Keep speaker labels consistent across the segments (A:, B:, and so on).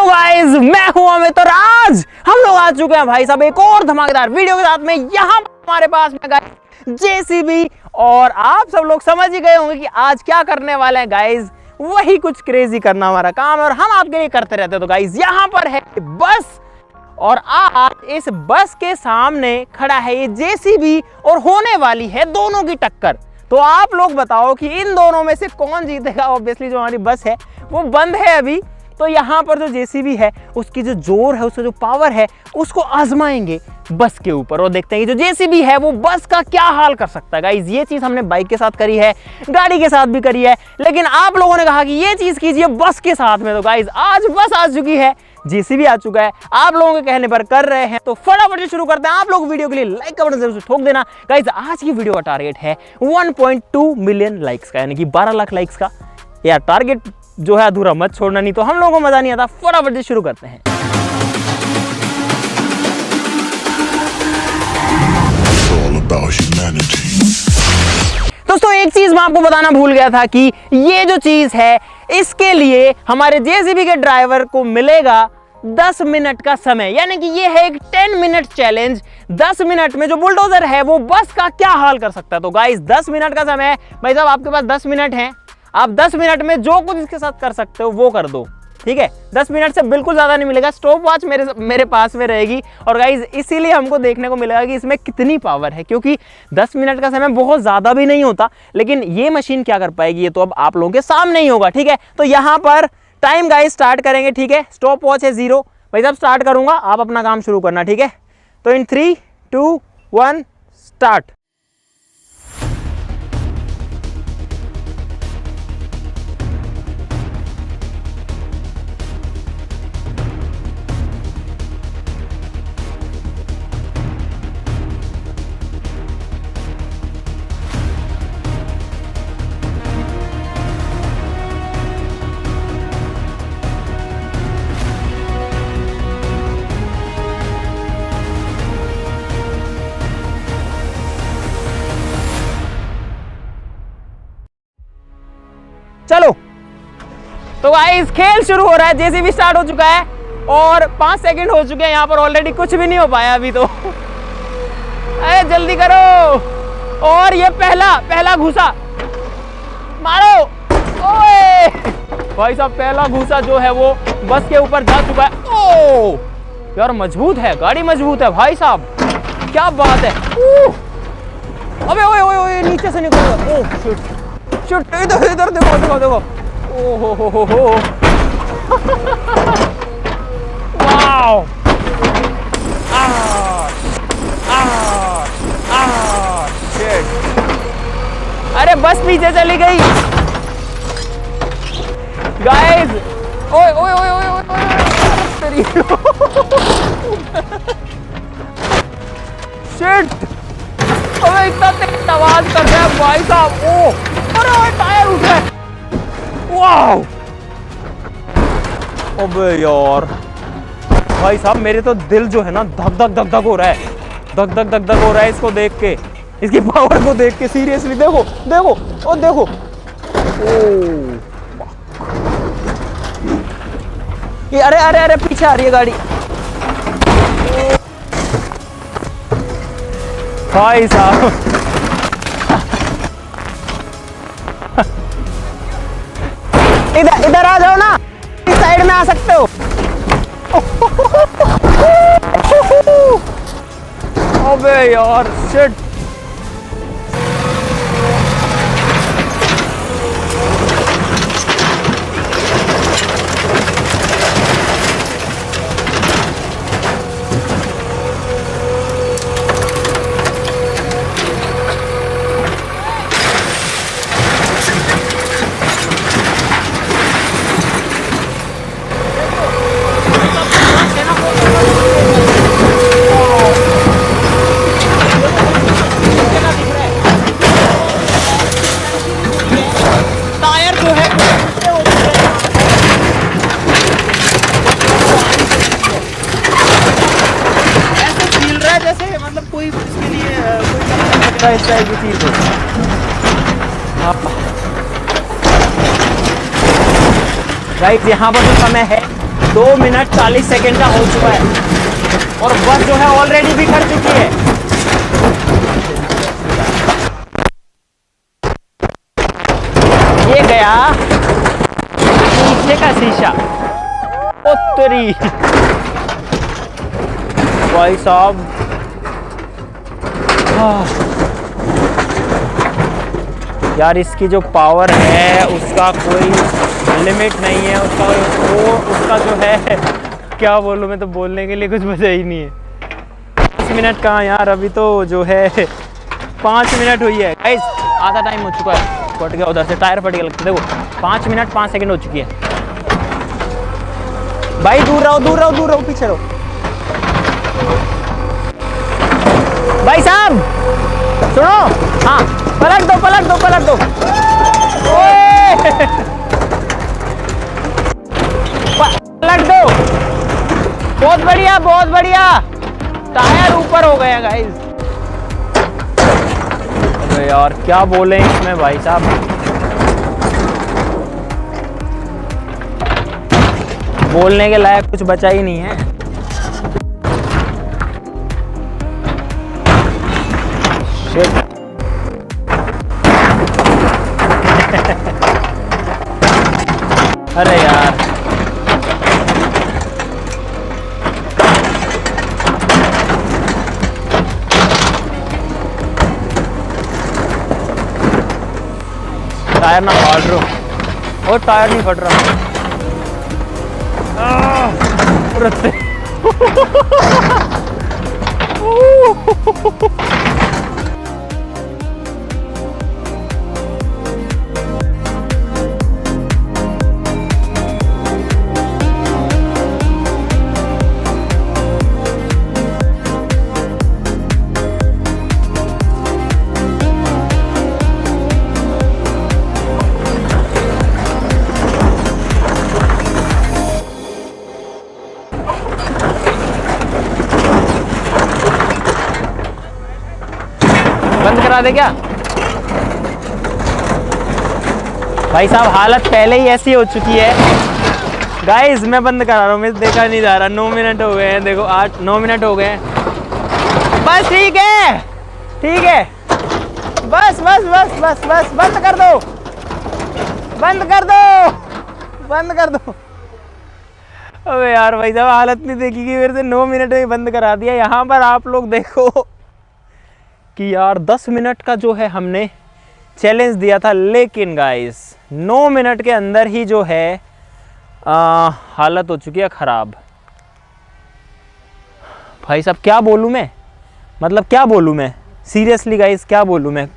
A: Guys, मैं हूं अमित और आज हम लोग आ चुके हैं भाई साहब एक और धमाकेदार वीडियो के साथ में। यहाँ हमारे पास में गाइस जेसीबी, और आप सब लोग समझ ही गए होंगे कि आज क्या करने वाले हैं गाइस। वही कुछ क्रेजी करना हमारा काम है और हम आपके लिए करते रहते हैं। तो गाइस यहाँ पर है बस, और आज इस बस के सामने खड़ा है ये जेसीबी और होने वाली है दोनों की टक्कर। तो आप लोग बताओ कि इन दोनों में से कौन जीतेगा। ऑब्वियसली जो हमारी बस है वो बंद है अभी, तो यहाँ पर जो जेसीबी है उसकी जो जोर है, उसका जो पावर है, उसको आजमाएंगे बस के ऊपर और देखते हैं कि जो जेसीबी है वो बस का क्या हाल कर सकता है। गाइस ये चीज़ हमने बाइक के साथ करी है, गाड़ी के साथ भी करी है, लेकिन आप लोगों ने कहा कि ये चीज़ कीजिए बस के साथ में। तो गाइस आज बस आ चुकी है, जेसीबी आ चुका है, आप लोगों के कहने पर कर रहे हैं। तो फटाफट से शुरू करते हैं। आप लोग वीडियो के लिए लाइक का बटन जरूर ठोक देना। गाइस आज की वीडियो का टारगेट है 1.2 मिलियन लाइक्स का, यानी कि 12 लाख लाइक्स का। यार टारगेट जो है अधूरा मत छोड़ना, नहीं तो हम लोगों को मजा नहीं आता। फटाफट से शुरू करते हैं। दोस्तों एक चीज मैं आपको बताना भूल गया था कि ये जो चीज है इसके लिए हमारे जेसीबी के ड्राइवर को मिलेगा 10 मिनट का समय, यानी कि ये है एक 10 मिनट चैलेंज। 10 मिनट में जो बुलडोजर है वो बस का क्या हाल कर सकता है। तो गाइस 10 मिनट का समय है भाई साहब, आपके पास 10 मिनट हैं। आप 10 मिनट में जो कुछ इसके साथ कर सकते हो वो कर दो, ठीक है। 10 मिनट से बिल्कुल ज़्यादा नहीं मिलेगा। स्टॉप वॉच मेरे पास में रहेगी, और गाइज इसीलिए हमको देखने को मिलेगा कि इसमें कितनी पावर है, क्योंकि 10 मिनट का समय बहुत ज़्यादा भी नहीं होता। लेकिन ये मशीन क्या कर पाएगी ये तो अब आप लोगों के सामने ही होगा, ठीक है। तो यहाँ पर टाइम गाइज स्टार्ट करेंगे, ठीक है। स्टॉप वॉच है 0। भाई साहब स्टार्ट करूँगा, आप अपना काम शुरू करना, ठीक है। तो इन 3, 2, 1 स्टार्ट। चलो तो गाइस खेल शुरू हो रहा है। जेसीबी स्टार्ट हो चुका है और 5 सेकंड हो चुके हैं। यहाँ पर ऑलरेडी कुछ भी नहीं हो पाया अभी तो। अरे जल्दी करो। और ये पहला घुसा मारो। ओए भाई साहब पहला घुसा जो है वो बस के ऊपर जा चुका है। ओ यार मजबूत है, गाड़ी मजबूत है भाई साहब, क्या बात है। अबे ओए ओए ओए नीचे से निकल। ओह शिट शिट, इधर देखो देखो देखो। ओ हो वाओ। शिट, अरे बस पीछे चली गई गाइस। ओए ओए ओए ओए ओए तेरी शिट, अबे इतना तेज आवाज कर रहा है भाई साहब। ओ अरे टायर उठ रहा है। वाओ अबे यार भाई साहब मेरे तो दिल जो है ना धक धक धक धक हो रहा है, धक धक धक धक हो रहा है इसको देख के, इसकी पावर को देख के। सीरियसली देखो देखो ओ देखो। ओ ये अरे अरे अरे पीछे आ रही है गाड़ी भाई साहब। इधर आ जाओ ना, इस साइड में आ सकते हो। अबे यार शिट। इस टाइप की चीज गाइस। यहाँ पर जो समय है 2 मिनट 40 सेकेंड का हो चुका है और बस जो है ऑलरेडी भी कर चुकी है। ये गया पीछे का शीशा। उत्तरी भाई साहब, यार इसकी जो पावर है उसका कोई लिमिट नहीं है, उसका जो है क्या बोलूं, मैं तो बोलने के लिए कुछ बचा ही नहीं है। 10 मिनट कहाँ यार, अभी तो जो है 5 मिनट हुई है गाइस, आधा टाइम हो चुका है। फट गया उधर से, टायर फट गया लगता है। देखो 5 मिनट 5 सेकंड हो चुकी है। भाई दूर रहो, दूर रहो, दूर रहो, पीछे रहो भाई साहब। सुनो, हाँ पलट दो, पलट दो, पलट दो। पलट दो, बहुत बढ़िया, बहुत बढ़िया। टायर ऊपर हो गया गाइस। अरे यार क्या बोले इसमें भाई साहब, बोलने के लायक कुछ बचा ही नहीं है। शिट। अरे यार टायर ना फाड़ रहा, और टायर नहीं फट रहा। बंद करा दे क्या भाई साहब, हालत पहले ही ऐसी हो चुकी है गाइस। मैं बंद करा रहा हूँ, मैं देखा नहीं जा रहा। 9 मिनट हो गए हैं, देखो 8-9 मिनट हो गए हैं। बस ठीक है, ठीक है, बस बस बस बस बस, बंद कर दो, बंद कर दो, बंद कर दो। अबे यार भाई साहब, हालत नहीं देखी कि मेरे से 9 मिनट में बंद करा दिया। यहाँ पर आप लोग देखो कि यार 10 मिनट का जो है हमने चैलेंज दिया था, लेकिन गाइस 9 मिनट के अंदर ही जो है हालत हो चुकी है ख़राब। भाई साहब क्या बोलूँ मैं, मतलब क्या बोलूँ मैं, सीरियसली गाइस क्या बोलूँ मैं।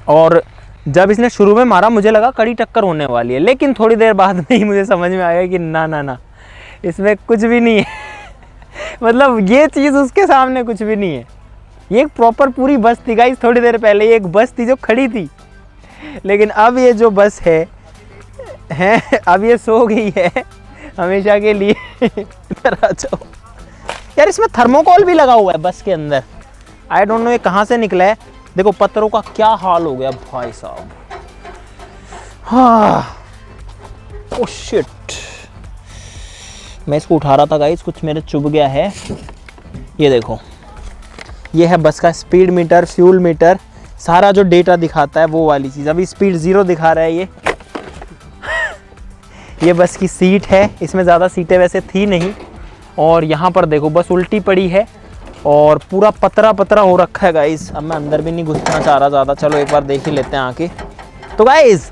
A: और जब इसने शुरू में मारा मुझे लगा कड़ी टक्कर होने वाली है, लेकिन थोड़ी देर बाद में ही मुझे समझ में आया कि ना ना ना, इसमें कुछ भी नहीं है। मतलब ये चीज़ उसके सामने कुछ भी नहीं है। ये एक प्रॉपर पूरी बस थी गाइस। थोड़ी देर पहले ये एक बस थी जो खड़ी थी, लेकिन अब ये जो बस है अब ये सो गई है हमेशा के लिए। इधर आ जाओ यार, इसमें थर्मोकोल भी लगा हुआ है बस के अंदर। आई डोंट नो ये कहाँ से निकला है। देखो पत्थरों का क्या हाल हो गया भाई साहब। हाँ ओह शिट, मैं इसको उठा रहा था गाइस, कुछ मेरे चुभ गया है। ये देखो, ये है बस का स्पीड मीटर, फ्यूल मीटर, सारा जो डेटा दिखाता है वो वाली चीज़। अभी स्पीड 0 दिखा रहा है ये बस की सीट है, इसमें ज़्यादा सीटें वैसे थी नहीं। और यहाँ पर देखो बस उल्टी पड़ी है और पूरा पतरा पतरा हो रखा है गाइस। अब मैं अंदर भी नहीं घुसना चाह रहा ज़्यादा, चलो एक बार देख ही लेते हैं आके। तो गाइस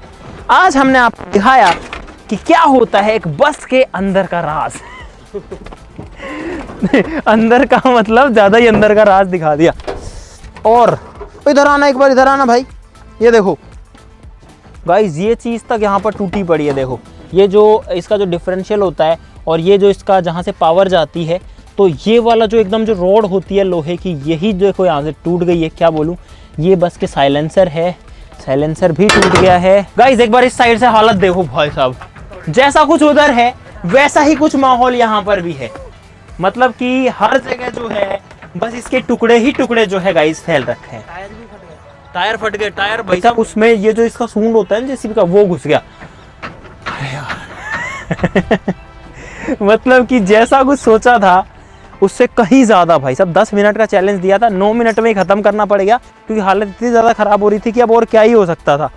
A: आज हमने आपको दिखाया कि क्या होता है एक बस के अंदर का राज। अंदर का मतलब ज़्यादा ही अंदर का राज दिखा दिया। और इधर आना, एक बार इधर आना भाई। ये देखो गाइस, ये चीज़ तक यहाँ पर टूटी पड़ी है। देखो ये जो इसका जो डिफरेंशियल होता है और ये जो इसका जहाँ से पावर जाती है, तो ये वाला जो एकदम जो रोड होती है लोहे की, यही देखो यहाँ से टूट गई है। क्या बोलूँ, ये बस के साइलेंसर है, साइलेंसर भी टूट गया है। गाइस एक बार इस साइड से हालत देखो भाई साहब, जैसा कुछ उधर है वैसा ही कुछ माहौल यहाँ पर भी है। मतलब कि हर जगह जो है बस इसके टुकड़े ही टुकड़े जो है गाइस फैल रखे हैं। टायर फट गए, टायर भाई साहब उसमें ये जो इसका सूंड होता है जेसीबी का वो घुस गया। अरे यार मतलब कि जैसा कुछ सोचा था उससे कहीं ज़्यादा भाई साहब। 10 मिनट का चैलेंज दिया था, 9 मिनट में ही ख़त्म करना पड़ेगा क्योंकि हालत इतनी ज़्यादा ख़राब हो रही थी कि अब और क्या ही हो सकता था।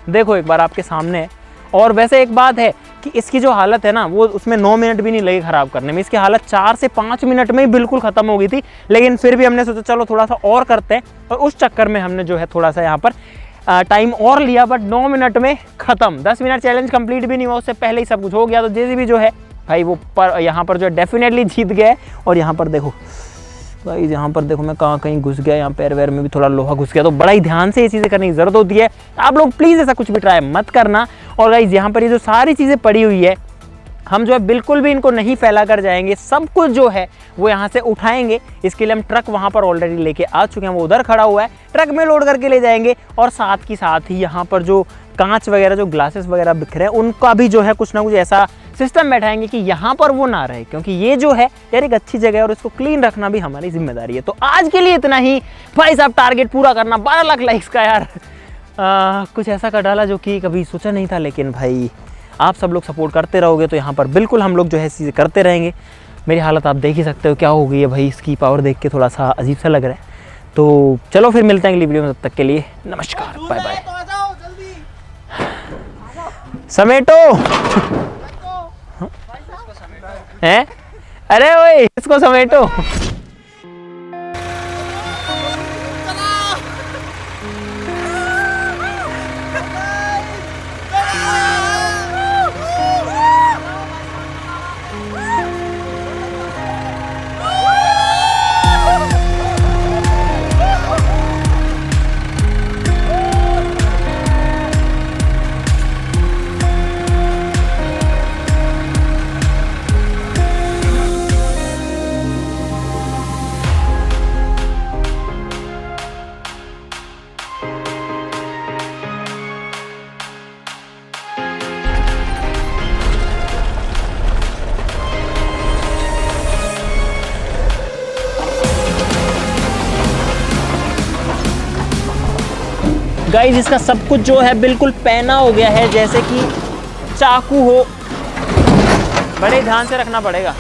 A: देखो एक बार आपके सामने है। और वैसे एक बात है कि इसकी जो हालत है ना, वो उसमें 9 मिनट भी नहीं लगे ख़राब करने में। इसकी हालत 4 से 5 मिनट में ही बिल्कुल ख़त्म हो गई थी, लेकिन फिर भी हमने सोचा चलो थोड़ा सा और करते हैं, और उस चक्कर में हमने जो है थोड़ा सा यहाँ पर टाइम और लिया, बट 9 मिनट में ख़त्म। 10 मिनट चैलेंज कंप्लीट भी नहीं हुआ, उससे पहले ही सब कुछ हो गया। तो जेसीबी जो है भाई वो यहाँ पर जो है डेफिनेटली जीत गया। और यहाँ पर देखो भाई, यहाँ पर देखो मैं कहीं घुस गया, यहाँ पैर वैर में भी थोड़ा लोहा घुस गया। तो बड़ा ही ध्यान से ये चीज़ें करने की ज़रूरत होती है। आप लोग प्लीज़ ऐसा कुछ भी ट्राई मत करना। और गाइस यहाँ पर ये जो सारी चीज़ें पड़ी हुई है, हम जो है बिल्कुल भी इनको नहीं फैला कर जाएंगे। सब कुछ जो है वो यहाँ से उठाएंगे। इसके लिए हम ट्रक वहाँ पर ऑलरेडी लेके आ चुके हैं, वो उधर खड़ा हुआ है, ट्रक में लोड करके ले जाएंगे। और साथ ही यहाँ पर जो कांच वगैरह, जो ग्लासेस वगैरह बिखरे हैं, उनका भी जो है कुछ ना कुछ ऐसा सिस्टम बैठाएंगे कि यहाँ पर वो ना रहे, क्योंकि ये जो है यार एक अच्छी जगह है और इसको क्लीन रखना भी हमारी जिम्मेदारी है। तो आज के लिए इतना ही भाई साहब। टारगेट पूरा करना 12 लाख लाइक्स का यार। कुछ ऐसा कर डाला जो कि कभी सोचा नहीं था, लेकिन भाई आप सब लोग सपोर्ट करते रहोगे तो यहाँ पर बिल्कुल हम लोग जो है चीज़ें करते रहेंगे। मेरी हालत आप देख ही सकते हो क्या हो गई है भाई। इसकी पावर देख के थोड़ा सा अजीब सा लग रहा है। तो चलो फिर मिलते हैं अगली वीडियो में, तब तक के लिए नमस्कार, बाय बाय। समेटो हैं? अरे ओए इसको समेटो। गाइस इसका सब कुछ जो है बिल्कुल पैना हो गया है, जैसे कि चाकू हो। बड़े ध्यान से रखना पड़ेगा।